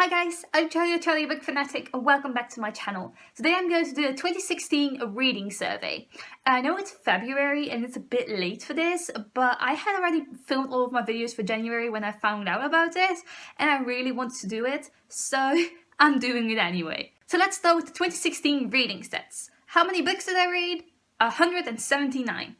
Hi guys, I'm Charlie, a book fanatic, and welcome back to my channel. Today I'm going to do a 2016 reading survey. I know it's February and it's a bit late for this, but I had already filmed all of my videos for January when I found out about it, and I really wanted to do it, so I'm doing it anyway. So let's start with the 2016 reading stats. How many books did I read? 179.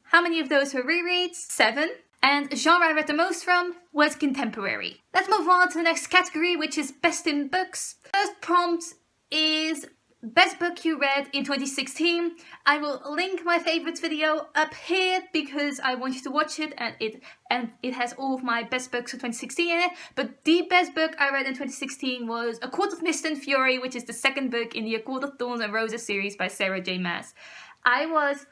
How many of those were rereads? 7. And the genre I read the most from was contemporary. Let's move on to the next category, which is best in books. First prompt is best book you read in 2016. I will link my favorites video up here because I want you to watch it, and it has all of my best books of 2016 in it. But the best book I read in 2016 was A Court of Mist and Fury, which is the second book in the A Court of Thorns and Roses series by Sarah J. Maas. I was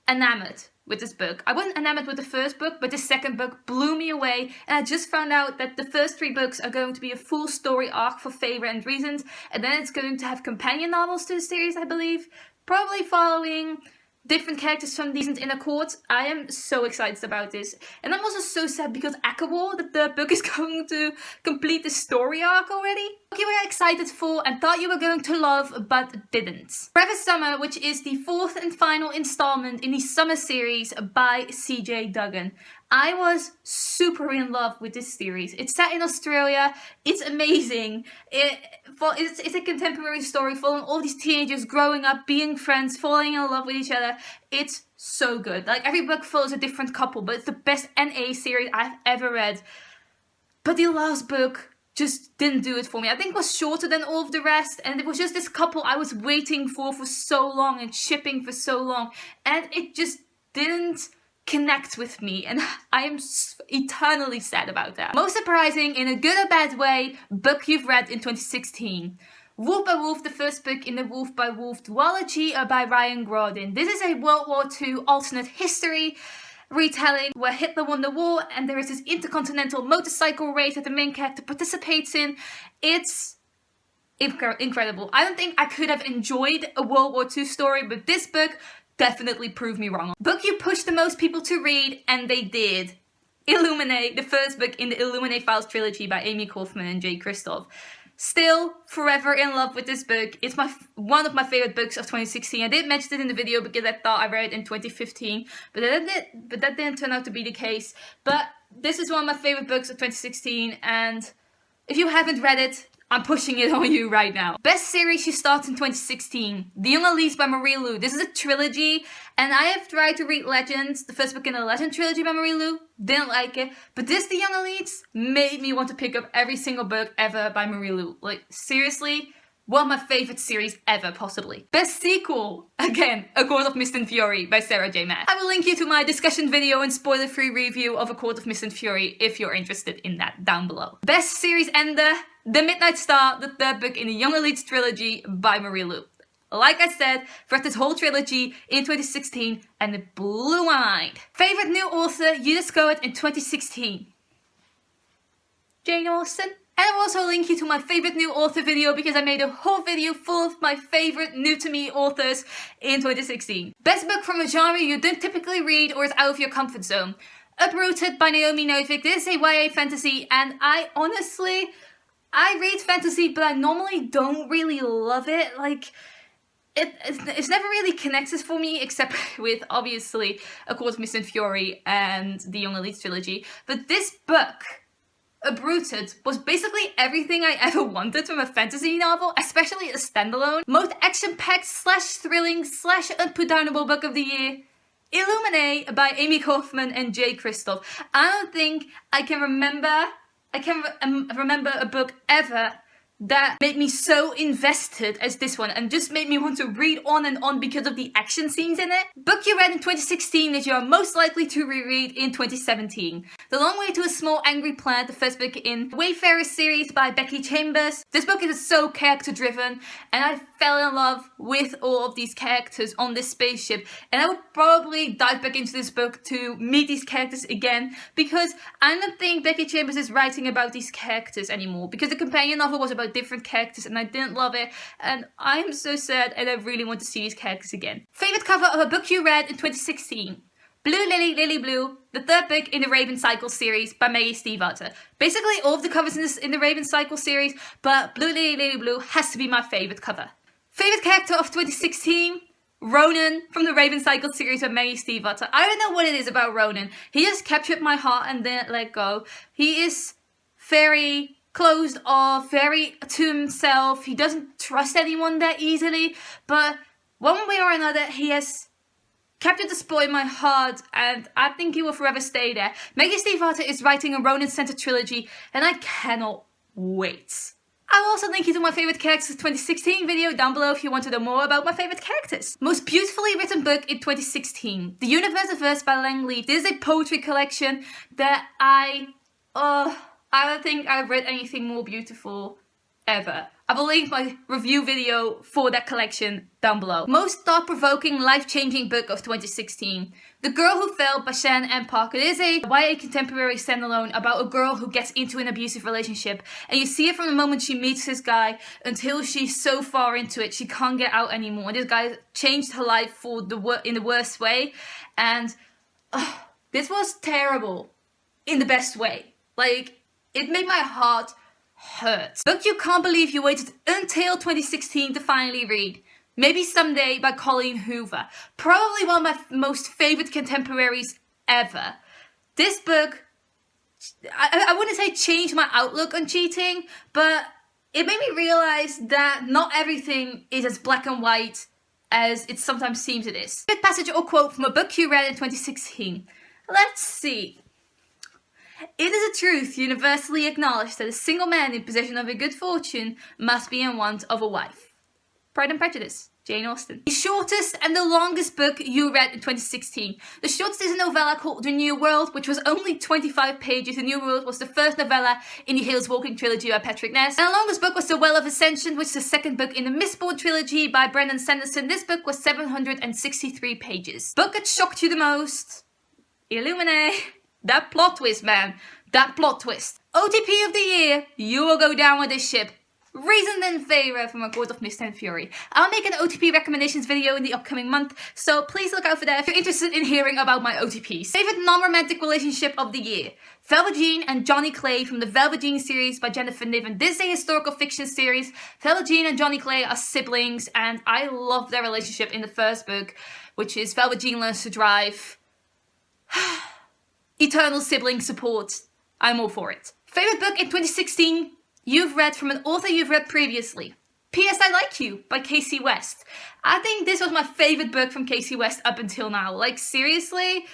enamored with this book. I wasn't enamored with the first book, but the second book blew me away, and I just found out that the first 3 books are going to be a full story arc for Favorite and Reasons, and then it's going to have companion novels to the series, I believe, probably following different characters from these in a court. I am so excited about this, and I'm also so sad because Akawar, that the book is going to complete the story arc already. You were excited for and thought you were going to love, but didn't. Forever Summer, which is the 4th and final installment in the Summer series by CJ Duggan. I was super in love with this series. It's set in Australia. It's amazing. It's a contemporary story following all these teenagers growing up, being friends, falling in love with each other. It's so good. Like, every book follows a different couple, but it's the best NA series I've ever read. But the last book just didn't do it for me. I think it was shorter than all of the rest, and it was just this couple I was waiting for so long and shipping for so long, and it just didn't connect with me, and I am eternally sad about that. Most surprising, in a good or bad way, book you've read in 2016. Wolf by Wolf, the first book in the Wolf by Wolf duology by Ryan Graudin. This is a World War II alternate history retelling where Hitler won the war, and there is this intercontinental motorcycle race that the main character participates in. It's incredible. I don't think I could have enjoyed a World War II story, but this book definitely proved me wrong. Book you pushed the most people to read, and they did. Illuminae, the first book in the Illuminae Files trilogy by Amie, Kaufman and Kristoff. Still forever in love with this book. It's one of my favorite books of 2016. I did mention it in the video because I thought I read it in 2015, but that didn't turn out to be the case. But this is one of my favorite books of 2016, and if you haven't read it, I'm pushing it on you right now. Best series you start in 2016. The Young Elites by Marie Lu. This is a trilogy, and I have tried to read Legends, the first book in the Legend trilogy by Marie Lu. Didn't like it. But this, The Young Elites, made me want to pick up every single book ever by Marie Lu. Like, seriously, one of my favorite series ever, possibly. Best sequel. Again, A Court of Mist and Fury by Sarah J. Maas. I will link you to my discussion video and spoiler-free review of A Court of Mist and Fury if you're interested in that down below. Best series ender. The Midnight Star, the third book in the Young Elites trilogy by Marie Lu. Like I said, read this whole trilogy in 2016 and it blew my mind. Favorite new author you discovered in 2016? Jane Austen. And I will also link you to my favorite new author video because I made a whole video full of my favorite new to me authors in 2016. Best book from a genre you don't typically read or is out of your comfort zone. Uprooted by Naomi Novik. This is a YA fantasy, and I read fantasy, but I normally don't really love it. Like, it's never really connected for me, except with, obviously, A Court of Mist and Fury and the Young Elites trilogy. But this book, Uprooted, was basically everything I ever wanted from a fantasy novel, especially a standalone. Most action-packed / thrilling / unputdownable book of the year. Illuminae by Amie Kaufman and Kristoff. I don't think I can remember a book ever that made me so invested as this one, and just made me want to read on and on because of the action scenes in it. Book you read in 2016 that you are most likely to reread in 2017. The Long Way to a Small Angry Plant, the first book in Wayfarer series by Becky Chambers. This book is so character driven, and I fell in love with all of these characters on this spaceship, and I would probably dive back into this book to meet these characters again, because I don't think Becky Chambers is writing about these characters anymore, because the companion novel was about different characters and I didn't love it, and I am so sad and I really want to see these characters again. Favorite cover of a book you read in 2016? Blue Lily, Lily Blue, the third book in the Raven Cycle series by Maggie Stiefvater. Basically all of the covers in the Raven Cycle series, but Blue Lily, Lily Blue has to be my favourite cover. Favourite character of 2016? Ronan from the Raven Cycle series by Maggie Stiefvater. I don't know what it is about Ronan. He just captured my heart and didn't let go. He is very closed off, very to himself. He doesn't trust anyone that easily, but one way or another he has captured the spot in my heart, and I think he will forever stay there. Maggie Stiefvater is writing a Ronan-centered trilogy, and I cannot wait. I will also link you to my favourite characters 2016 video down below if you want to know more about my favourite characters. Most beautifully written book in 2016. The Universe of Verse by Leav. This is a poetry collection that I don't think I've read anything more beautiful ever. I will link my review video for that collection down below. Most thought-provoking, life-changing book of 2016. The Girl Who Fell by Shannon M. Parker. It is a YA contemporary standalone about a girl who gets into an abusive relationship. And you see it from the moment she meets this guy until she's so far into it she can't get out anymore. And this guy changed her life in the worst way. And this was terrible in the best way. Like, it made my heart hurt. Book you can't believe you waited until 2016 to finally read. Maybe Someday by Colleen Hoover. Probably one of my most favourite contemporaries ever. This book, I wouldn't say changed my outlook on cheating, but it made me realise that not everything is as black and white as it sometimes seems it is. Good passage or quote from a book you read in 2016. Let's see. It is a truth universally acknowledged that a single man in possession of a good fortune must be in want of a wife. Pride and Prejudice, Jane Austen. The shortest and the longest book you read in 2016. The shortest is a novella called The New World, which was only 25 pages. The New World was the first novella in the Hills Walking trilogy by Ness. And the longest book was The Well of Ascension, which is the second book in the Mistborn trilogy by Brendan Sanderson. This book was 763 pages. Book that shocked you the most? Illuminae. That plot twist, man. That plot twist. OTP of the year. You will go down with this ship. Reasoned in favour from A Court of Mist and Fury. I'll make an OTP recommendations video in the upcoming month, so please look out for that if you're interested in hearing about my OTPs. Favorite non-romantic relationship of the year. Velva Jean and Johnny Clay from the Velva Jean series by Jennifer Niven. This is a historical fiction series. Velva Jean and Johnny Clay are siblings, and I love their relationship in the first book, which is Velva Jean learns to drive. Eternal sibling support. I'm all for it. Favorite book in 2016 you've read from an author you've read previously. P.S. I Like You by Casey West. I think this was my favorite book from Casey West up until now. Like, seriously,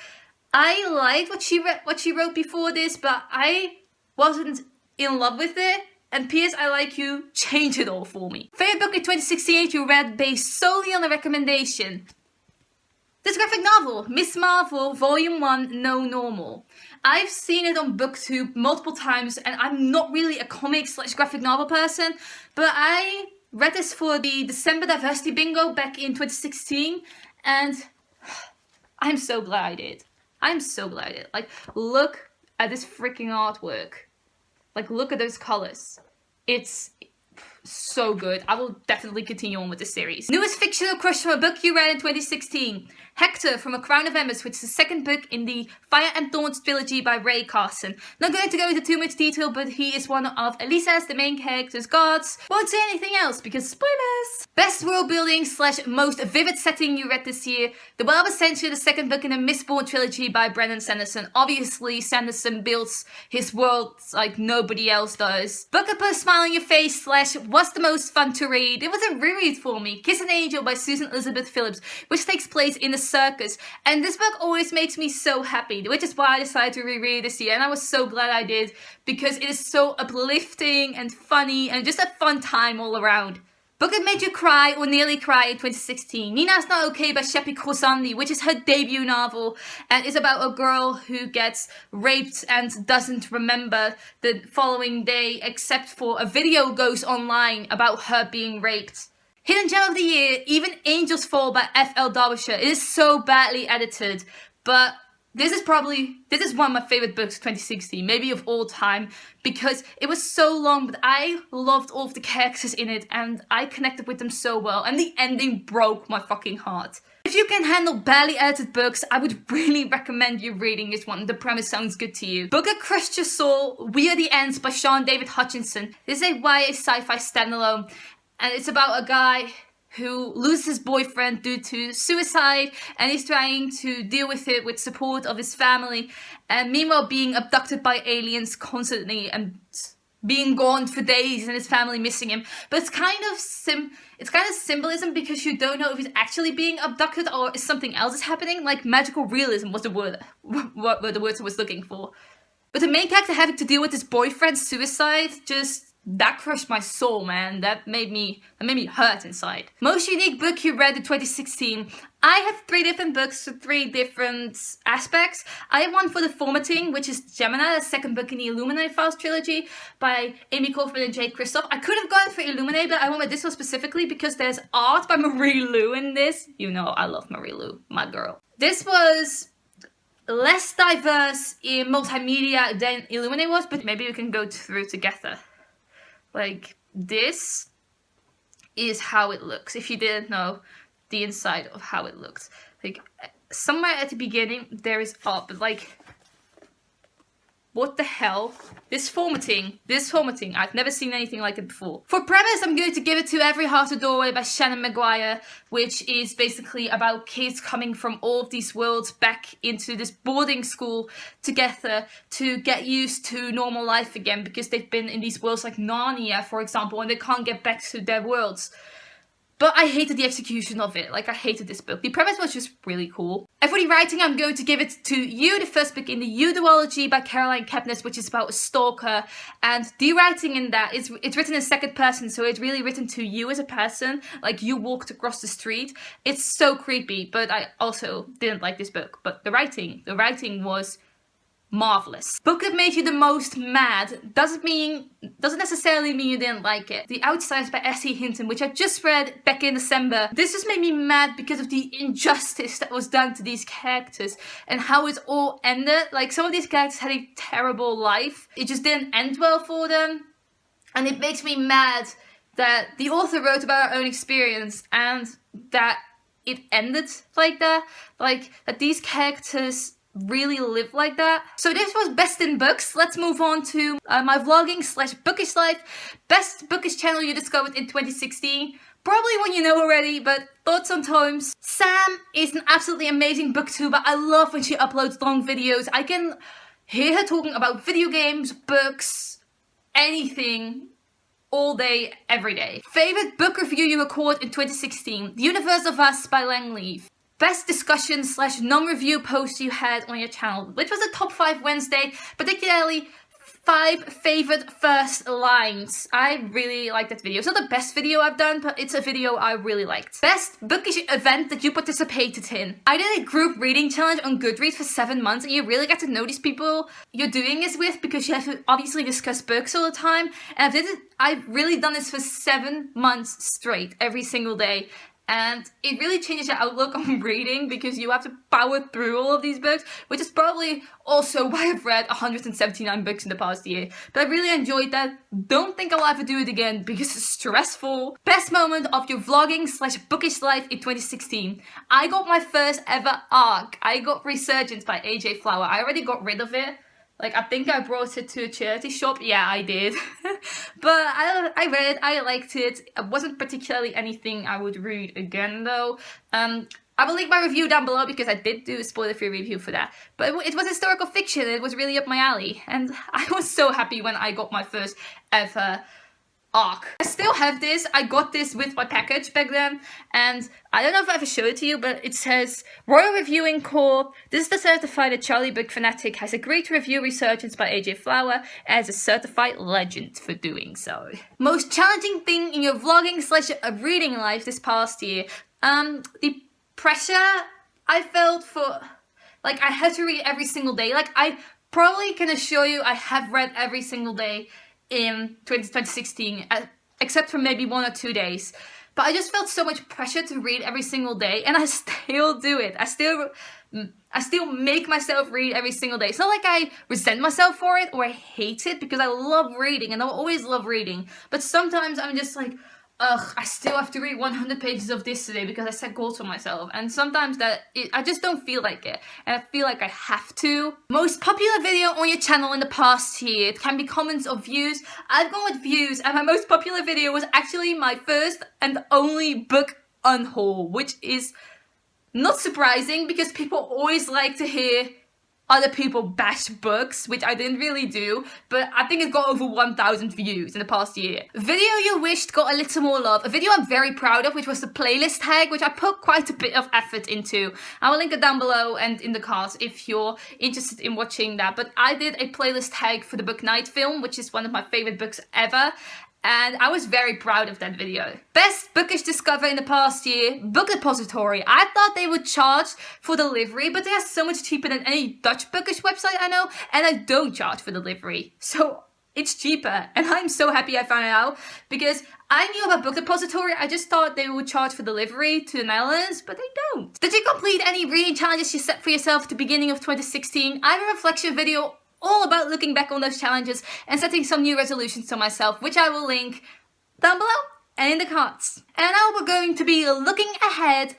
I liked what she wrote before this, but I wasn't in love with it. And P.S. I Like You changed it all for me. Favorite book in 2016 you read based solely on a recommendation. This graphic novel, Miss Marvel, Volume 1, No Normal. I've seen it on BookTube multiple times, and I'm not really a comic/graphic novel person, but I read this for the December Diversity Bingo back in 2016, and I'm so glad I did. I'm so glad I did. Like, look at this freaking artwork. Like, look at those colors. It's so good. I will definitely continue on with this series. Newest fictional crush from a book you read in 2016. Hector from A Crown of Embers, which is the second book in the Fire and Thorns trilogy by Ray Carson. Not going to go into too much detail, but he is one of Elisa's, the main character's gods. Won't say anything else because spoilers! Best world building / most vivid setting you read this year. The Well of Ascension, the second book in the Mistborn trilogy by Brendan Sanderson. Obviously, Sanderson builds his world like nobody else does. Book that put a smile on your face / what's the most fun to read? It was a reread for me. Kiss an Angel by Susan Elizabeth Phillips, which takes place in the circus, and this book always makes me so happy, which is why I decided to reread this year, and I was so glad I did because it is so uplifting and funny and just a fun time all around. Book that made you cry or nearly cry in 2016. Nina's Not Okay by Sheppy Khorsandi, which is her debut novel and is about a girl who gets raped and doesn't remember the following day except for a video goes online about her being raped. Hidden Gem of the Year, Even Angels Fall by F.L. Derbyshire. It is so badly edited, but this is one of my favorite books of 2016, maybe of all time, because it was so long, but I loved all of the characters in it, and I connected with them so well, and the ending broke my fucking heart. If you can handle barely edited books, I would really recommend you reading this one. The premise sounds good to you. Book A Crushed Your Soul, We Are the Ends by Sean David Hutchinson. This is a YA sci-fi standalone, and it's about a guy who loses his boyfriend due to suicide, and he's trying to deal with it with support of his family, and meanwhile being abducted by aliens constantly and being gone for days and his family missing him. But it's kind of symbolism, because you don't know if he's actually being abducted or if something else is happening. Like magical realism was the word, what were the words I was looking for. But the main character having to deal with his boyfriend's suicide, that crushed my soul, man. That made me hurt inside. Most unique book you read in 2016. I have 3 different books for 3 different aspects. I have one for The Formatting, which is Gemini, the second book in the Illuminae Files trilogy by Amie, Kaufman and Kristoff. I could have gone for Illuminae, but I went with this one specifically because there's art by Marie Lu in this. You know I love Marie Lu, my girl. This was less diverse in multimedia than Illuminae was, but maybe we can go through together. Like, this is how it looks, if you didn't know the inside of how it looks. Like, somewhere at the beginning, there is art, but like, what the hell? This formatting, I've never seen anything like it before. For premise, I'm going to give it to Every Heart a Doorway by Shannon Maguire, which is basically about kids coming from all of these worlds back into this boarding school together to get used to normal life again, because they've been in these worlds like Narnia, for example, and they can't get back to their worlds. But I hated the execution of it. Like, I hated this book. The premise was just really cool. And for the writing, I'm going to give it to You, the first book in the You duology by Caroline Kepnes, which is about a stalker. And the writing in that, it's written in second person, so it's really written to you as a person. Like, you walked across the street. It's so creepy, but I also didn't like this book. But the writing was marvelous. Book that made you the most mad doesn't necessarily mean you didn't like it. The Outsiders by S.E. Hinton, which I just read back in December. This just made me mad because of the injustice that was done to these characters and how it all ended. Like, some of these characters had a terrible life. It just didn't end well for them. And it makes me mad that the author wrote about her own experience and that it ended like that. Like, that these characters really live like that. So this was Best in Books. Let's move on to my vlogging / bookish life. Best bookish channel you discovered in 2016. Probably one you know already, but thoughts on Tomes. Sam is an absolutely amazing booktuber. I love when she uploads long videos. I can hear her talking about video games, books, anything, all day, every day. Favorite book review you recorded in 2016. The Universe of Us by Leav. Best discussion / non-review post you had on your channel, which was a top 5 Wednesday, particularly 5 favorite first lines. I really liked that video. It's not the best video I've done, but it's a video I really liked. Best bookish event that you participated in. I did a group reading challenge on Goodreads for 7 months, and you really get to know these people you're doing this with, because you have to obviously discuss books all the time. And I've really done this for 7 months straight, every single day. And it really changes your outlook on reading, because you have to power through all of these books, which is probably also why I've read 179 books in the past year. But I really enjoyed that. Don't think I'll ever do it again because it's stressful. Best moment of your vlogging / bookish life in 2016. I got my first ever ARC. I got Resurgence by AJ Flower. I already got rid of it. Like, I think I brought it to a charity shop. Yeah, I did. But I read it. I liked it. It wasn't particularly anything I would read again, though. I will link my review down below because I did do a spoiler-free review for that. But it was historical fiction. It was really up my alley. And I was so happy when I got my first ever ARC. I still have this. I got this with my package back then, and I don't know if I ever showed it to you, but it says Royal Reviewing Corp. This is the certified that Charlie Book Fanatic has agreed to review Resurgence by AJ Flower as a certified legend for doing so. Most challenging thing in your vlogging / reading life this past year. The pressure I felt for, like, I had to read every single day. Like, I probably can assure you I have read every single day in 2016, except for maybe 1 or 2 days. But I just felt so much pressure to read every single day, and I still do it. I still make myself read every single day. It's not like I resent myself for it or I hate it, because I love reading and I'll always love reading. But sometimes I'm just like, I still have to read 100 pages of this today because I set goals for myself, and sometimes I just don't feel like it, and I feel like I have to. Most popular video on your channel in the past year. It can be comments or views. I've gone with views, and my most popular video was actually my first and only book Unhaul, which is not surprising because people always like to hear other people bash books, which I didn't really do, but I think it got over 1,000 views in the past year. Video you wished got a little more love. A video I'm very proud of, which was the playlist tag, which I put quite a bit of effort into. I will link it down below and in the cards if you're interested in watching that. But I did a playlist tag for the book Night film, which is one of my favorite books ever. And I was very proud of that video. Best bookish discover in the past year, Book Depository. I thought they would charge for delivery, but they are so much cheaper than any Dutch bookish website I know, and I don't charge for delivery. So it's cheaper, and I'm so happy I found it out, because I knew about Book Depository. I just thought they would charge for delivery to the Netherlands, but they don't. Did you complete any reading challenges you set for yourself at the beginning of 2016? I have a reflection video all about looking back on those challenges and setting some new resolutions to myself, which I will link down below and in the cards. And now we're going to be looking ahead.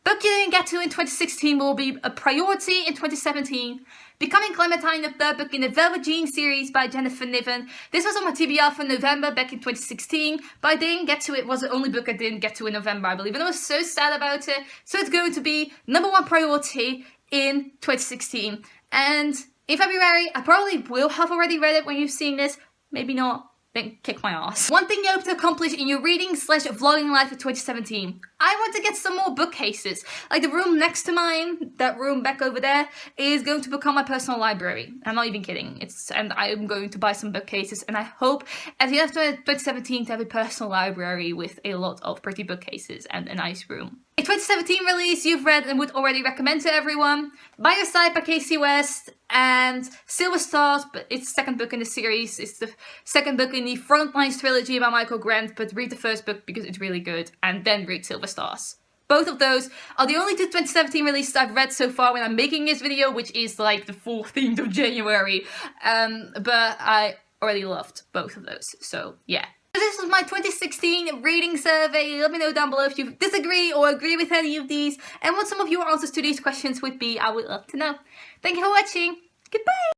Book you didn't get to in 2016 will be a priority in 2017. Becoming Clementine, the third book in the Velva Jean series by Jennifer Niven. This was on my TBR for November back in 2016, but I didn't get to it. It was the only book I didn't get to in November, I believe, and I was so sad about it. So it's going to be #1 priority in 2016. And in February, I probably will have already read it when you're seeing this. Maybe not. Then kick my ass. One thing you hope to accomplish in your reading/vlogging life for 2017. I want to get some more bookcases. Like the room next to mine, that room back over there, is going to become my personal library. I'm not even kidding. And I'm going to buy some bookcases, and I hope at the end of 2017 to have a personal library with a lot of pretty bookcases and a nice room. A 2017 release you've read and would already recommend to everyone. By Your Side by Casey West and Silver Stars, but it's the second book in the series. It's the second book in the Frontlines trilogy by Michael Grant, but read the first book because it's really good, and then read Silver Stars. Both of those are the only two 2017 releases I've read so far when I'm making this video, which is like the 14th of January. But I already loved both of those, so yeah. This was my 2016 reading survey. Let me know down below if you disagree or agree with any of these and what some of your answers to these questions would be. I would love to know. Thank you for watching. Goodbye!